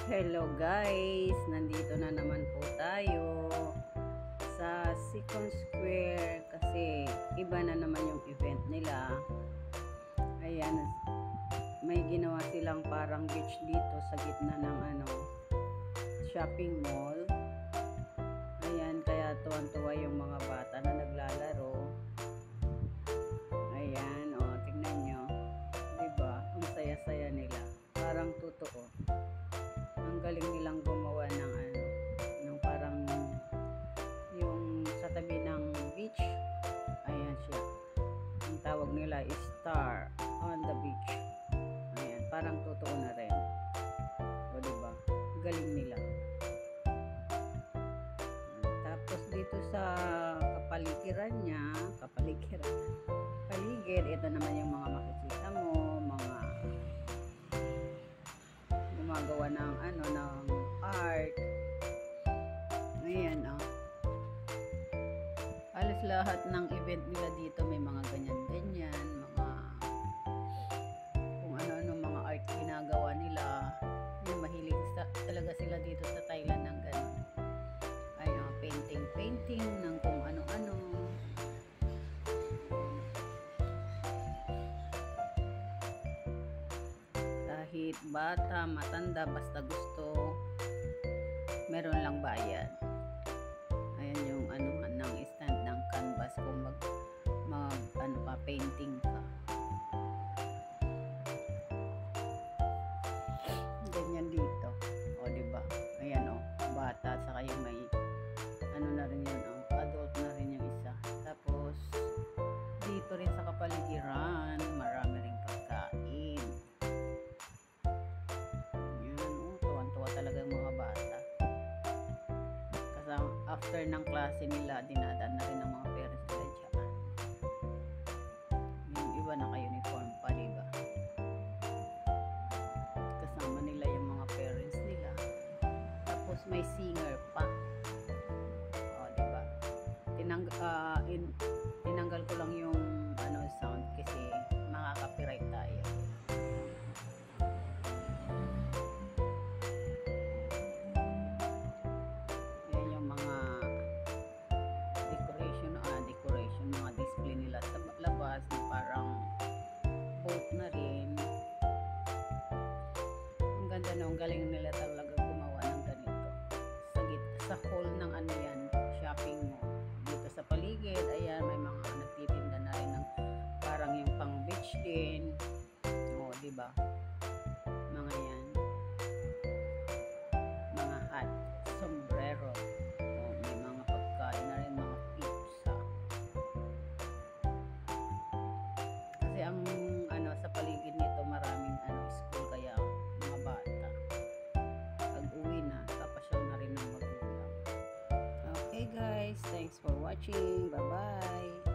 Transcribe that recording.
Hello guys, nandito na naman po tayo sa Second Square kasi iba na naman yung event nila. Ayan, may ginawa silang parang beach dito sa gitna ng shopping mall. Ayan, kaya tuwan-tuwa yung mga bata na naglalaro. Ayan, tingnan nyo. Diba? Ang saya-saya nila. Parang totoo. Ang galing nilang gumawa ng parang yung sa tabi ng beach. Ayan siya. Ang tawag nila is Star on the Beach. Ayan, parang totoo na rin. O diba? Galing nila. Tapos dito sa paligid, ito naman yung mga makikita mo, mga gumagawa ng art. Ayan, halos lahat ng event nila dito may mga ganyan-ganyan, mga kung ano-ano mga art ginagawa nila. Yung mahilig talaga sila dito sa Thailand ng ganun. Ayun, painting ng kung ano-ano. Kahit bata, matanda, basta gusto, meron lang bayad. Ayan yung ng stand ng canvas kung mag painting ka. Ganyan dito. O diba? Ayan bata saka yung may na rin yun, adult na rin yung isa. Tapos dito rin sa kapaligiran, marami ring pagkain. Tuwan-tuwa talaga yung mga bata. Kasi after ng klase nila, dinadaan na rin ng mga parents nila dyan. Yung iba naka-uniform pa, diba? Kasama nila yung mga parents nila. Tapos may singer pa. O, diba? Tinanggal ko lang yung sound kasi makaka-copyright tayo. Parang boat na rin. Ang ganda ang galing nila talaga gumawa ng ganito sa hall ng yan, shopping mall. Dito sa paligid, ayan, may mga nagtitinda na rin ng parang yung pang beach din. Diba? Mga yan, mga hat, sombrero. May mga pagkain na rin, mga pizza. Kasi ang sa paligid nito maraming school, kaya mga bata pag uwi na papasyal na rin ng magulang. Okay guys, thanks for watching. Bye bye.